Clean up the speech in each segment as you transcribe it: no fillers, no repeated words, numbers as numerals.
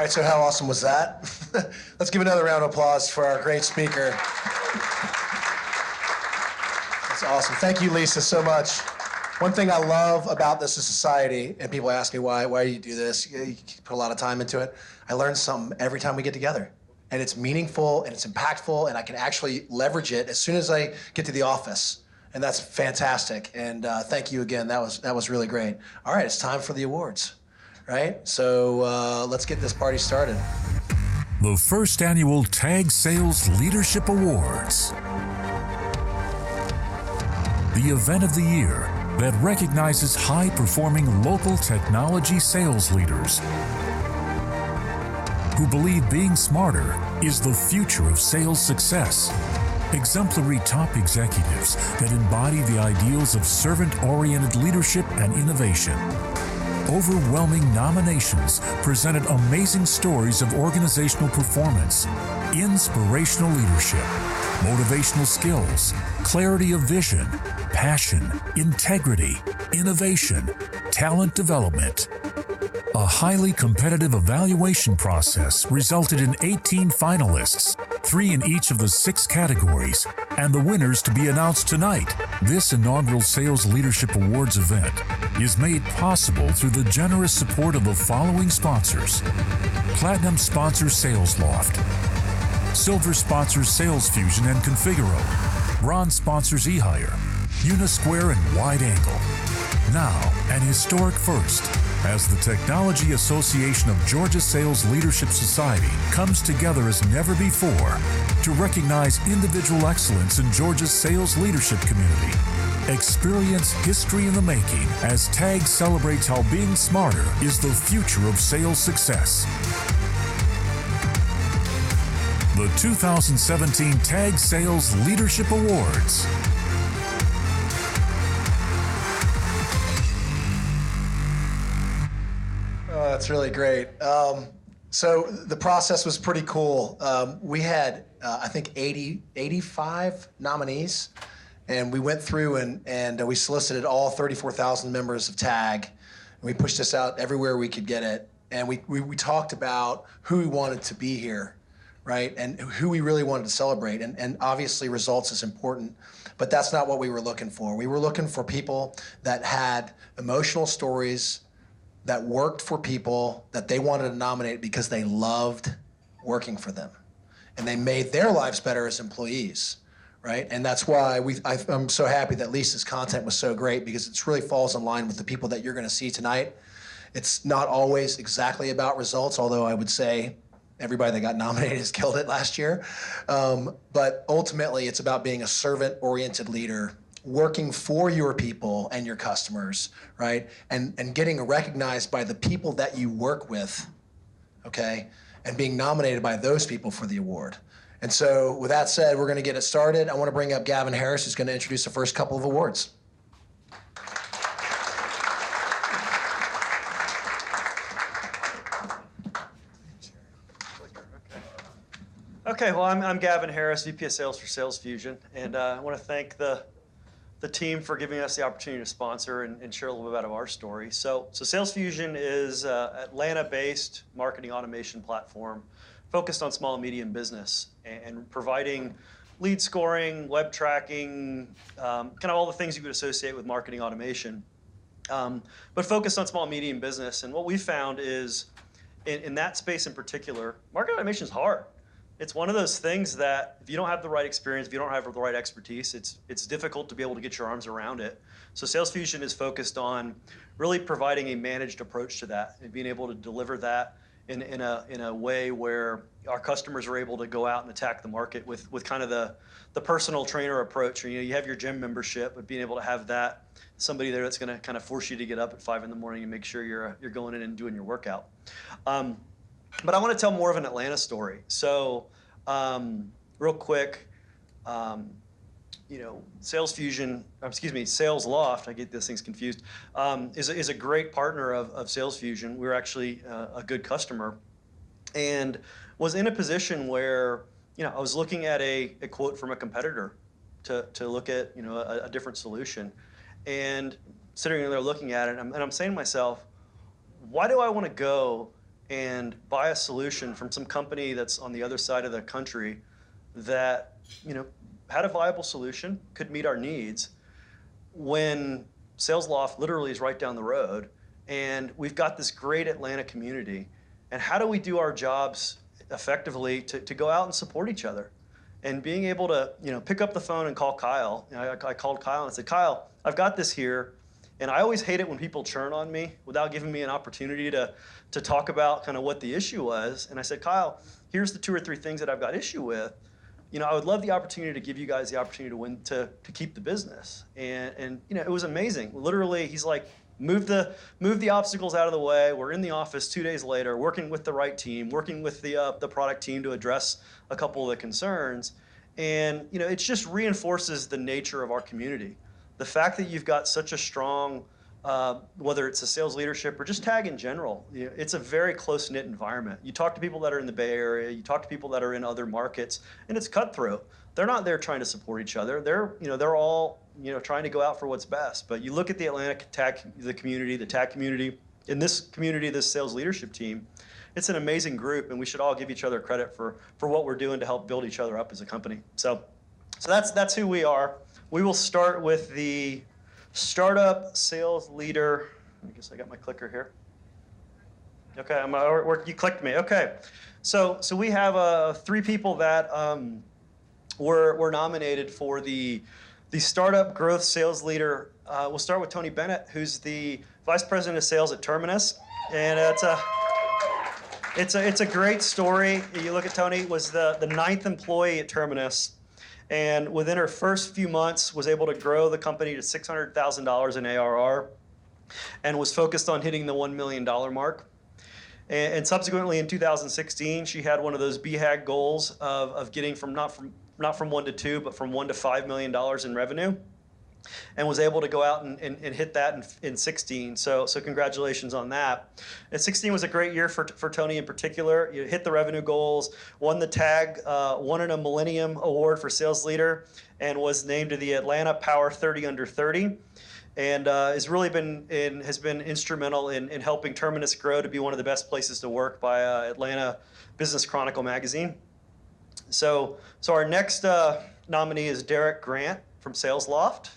right, so how awesome was that? Let's give another round of applause for our great speaker. That's awesome. Thank you, Lisa, so much. One thing I love about this society, and people ask me why do you do this? You put a lot of time into it. I learn something every time we get together. And it's meaningful, and it's impactful, and I can actually leverage it as soon as I get to the office. And that's fantastic. And thank you again. That was really great. All right, it's time for the awards, right? So let's get this party started. The first annual TAG Sales Leadership Awards. The event of the year that recognizes high-performing local technology sales leaders who believe being smarter is the future of sales success. Exemplary top executives that embody the ideals of servant-oriented leadership and innovation. Overwhelming nominations presented amazing stories of organizational performance, inspirational leadership, motivational skills, clarity of vision, passion, integrity, innovation, talent development. A highly competitive evaluation process resulted in 18 finalists, 3 in each of the 6 categories, and the winners to be announced tonight. This inaugural Sales Leadership Awards event is made possible through the generous support of the following sponsors: Platinum sponsors Sales Loft, Silver sponsors Sales Fusion and Configuro, Bronze sponsors eHire, Unisquare and Wide Angle. Now, an historic first, as the Technology Association of Georgia Sales Leadership Society comes together as never before to recognize individual excellence in Georgia's sales leadership community. Experience history in the making as TAG celebrates how being smarter is the future of sales success. The 2017 TAG Sales Leadership Awards. That's really great. So the process was pretty cool. We had, I think, 85 nominees, and we went through and we solicited all 34,000 members of TAG. And we pushed this out everywhere we could get it. And we talked about who we wanted to be here, right? And who we really wanted to celebrate. And obviously results is important, but that's not what we were looking for. We were looking for people that had emotional stories, that worked for people that they wanted to nominate because they loved working for them. And they made their lives better as employees, right? And that's why I'm so happy that Lisa's content was so great, because it really falls in line with the people that you're gonna see tonight. It's not always exactly about results, although I would say everybody that got nominated has killed it last year. But ultimately, it's about being a servant-oriented leader, working for your people and your customers, right? And getting recognized by the people that you work with, okay? And being nominated by those people for the award. And so with that said, we're gonna get it started. I wanna bring up Gavin Harris, who's gonna introduce the first couple of awards. Okay, well, I'm Gavin Harris, VP of Sales for Sales Fusion, and I want to thank the team for giving us the opportunity to sponsor and share a little bit about our story. So Sales Fusion is an Atlanta-based marketing automation platform focused on small and medium business and providing lead scoring, web tracking, kind of all the things you would associate with marketing automation, but focused on small and medium business. And what we found is, in that space in particular, marketing automation is hard. It's one of those things that if you don't have the right experience, if you don't have the right expertise, it's difficult to be able to get your arms around it. So Sales Fusion is focused on really providing a managed approach to that and being able to deliver that in a way where our customers are able to go out and attack the market with kind of the personal trainer approach. You have your gym membership, but being able to have that somebody there that's going to kind of force you to get up at 5 in the morning and make sure you're going in and doing your workout. But I want to tell more of an Atlanta story. So, real quick, Sales Fusion, Sales Loft, I get these things confused, is a great partner of Sales Fusion. We're actually a good customer, and was in a position where, I was looking at a quote from a competitor to look at, a different solution, and sitting there looking at it, and I'm saying to myself, why do I want to go and buy a solution from some company that's on the other side of the country that, had a viable solution, could meet our needs, when Sales Loft literally is right down the road, and we've got this great Atlanta community. And how do we do our jobs effectively to go out and support each other? And being able to, pick up the phone and call Kyle. I called Kyle and I said, Kyle, I've got this here. And I always hate it when people churn on me without giving me an opportunity to talk about kind of what the issue was. And I said, Kyle, here's the 2 or 3 things that I've got issue with. I would love the opportunity to give you guys the opportunity to win, to keep the business. And it was amazing. Literally, he's like, move the obstacles out of the way. We're in the office 2 days later, working with the right team, working with the product team to address a couple of the concerns. And it just reinforces the nature of our community. The fact that you've got such a strong, whether it's a sales leadership or just tag in general, it's a very close-knit environment. You talk to people that are in the Bay Area, you talk to people that are in other markets, and it's cutthroat. They're not there trying to support each other. They're all trying to go out for what's best. But you look at the Atlanta the tag community, in this community, this sales leadership team, it's an amazing group, and we should all give each other credit for what we're doing to help build each other up as a company. So that's who we are. We will start with the startup sales leader. I guess I got my clicker here. Okay, you clicked me. Okay, so we have 3 people that were nominated for the startup growth sales leader. We'll start with Tony Bennett, who's the vice president of sales at Terminus, and it's a great story. You look at Tony, was the 9th employee at Terminus. And within her first few months, was able to grow the company to $600,000 in ARR, and was focused on hitting the $1 million mark. And subsequently, in 2016, she had one of those BHAG goals of getting from not from 1 to 2, but from $1 to $5 million in revenue, and was able to go out and hit that in 16. So congratulations on that. And 16 was a great year for Tony in particular. You hit the revenue goals, won the tag, won a Millennium Award for Sales Leader, and was named to the Atlanta Power 30 Under 30. And has been instrumental in helping Terminus grow to be one of the best places to work by Atlanta Business Chronicle magazine. So our next nominee is Derek Grant from Sales Loft,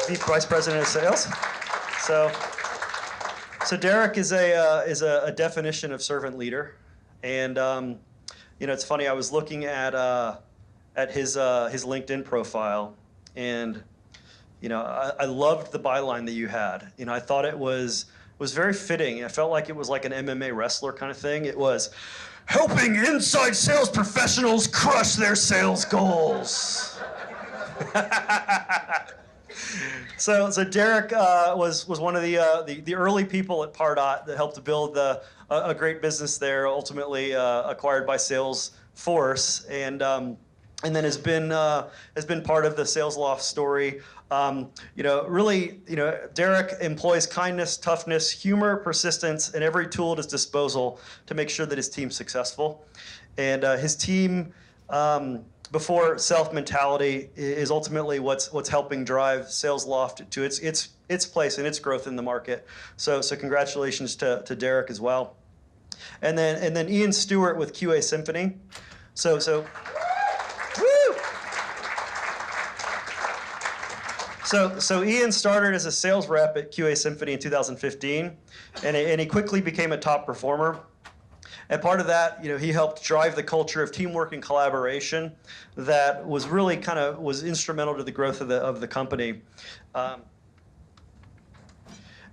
Vice President of Sales. So Derek is a definition of servant leader, and it's funny. I was looking at his LinkedIn profile, and I loved the byline that you had. I thought it was very fitting. I felt like it was like an MMA wrestler kind of thing. It was helping inside sales professionals crush their sales goals. So Derek was one of the early people at Pardot that helped to build a great business there, ultimately acquired by Salesforce, and then has been part of the Sales Loft story. Derek employs kindness, toughness, humor, persistence, and every tool at his disposal to make sure that his team's successful. And his team, before self mentality, is ultimately what's helping drive Sales Loft to its place and its growth in the market. So congratulations to Derek as well. And then Ian Stewart with QA Symphony. So woo! So Ian started as a sales rep at QA Symphony in 2015, and he quickly became a top performer. And part of that, he helped drive the culture of teamwork and collaboration that was really was instrumental to the growth of the company.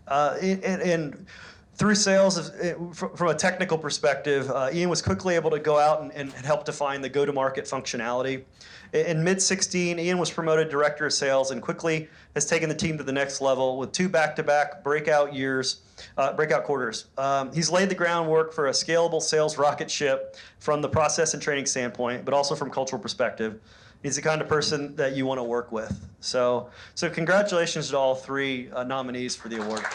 And through sales, from a technical perspective, Ian was quickly able to go out and help define the go-to-market functionality. In mid-16, Ian was promoted director of sales and quickly has taken the team to the next level with 2 back-to-back breakout quarters. He's laid the groundwork for a scalable sales rocket ship from the process and training standpoint, but also from cultural perspective. He's the kind of person that you want to work with. So congratulations to all 3 nominees for the award.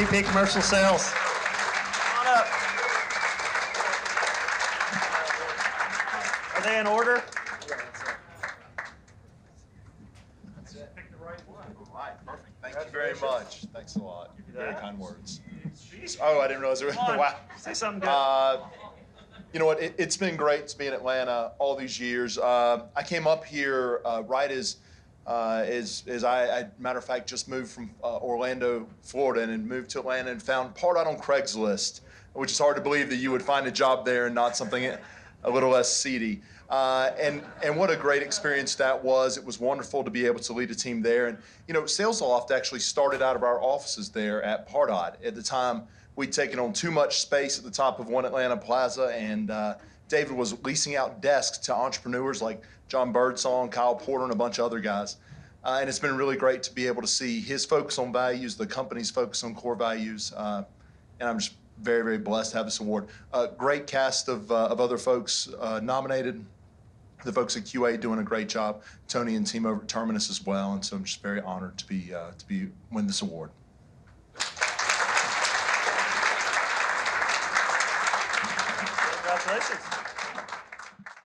VP Commercial Sales. Come on up. Are they in order? Pick the right one. All right, perfect. Thank you very much. Thanks a lot. Very kind words. Jeez. Oh, I didn't realize there was. Come on. Wow. Say something good. You know what? It's been great to be in Atlanta all these years. I came up here right as matter of fact, just moved from Orlando, Florida, and moved to Atlanta and found Pardot on Craigslist, which is hard to believe that you would find a job there and not something a little less seedy. And what a great experience that was. It was wonderful to be able to lead a team there. And, you know, Sales Loft actually started out of our offices there at Pardot. At the time, we'd taken on too much space at the top of One Atlanta Plaza, and David was leasing out desks to entrepreneurs like John Birdsong, Kyle Porter, and a bunch of other guys. And it's been really great to be able to see his focus on values, the company's focus on core values, and I'm just very, very blessed to have this award. Great cast of other folks nominated. The folks at QA doing a great job. Tony and team over at Terminus as well, and so I'm just very honored to win this award. Congratulations.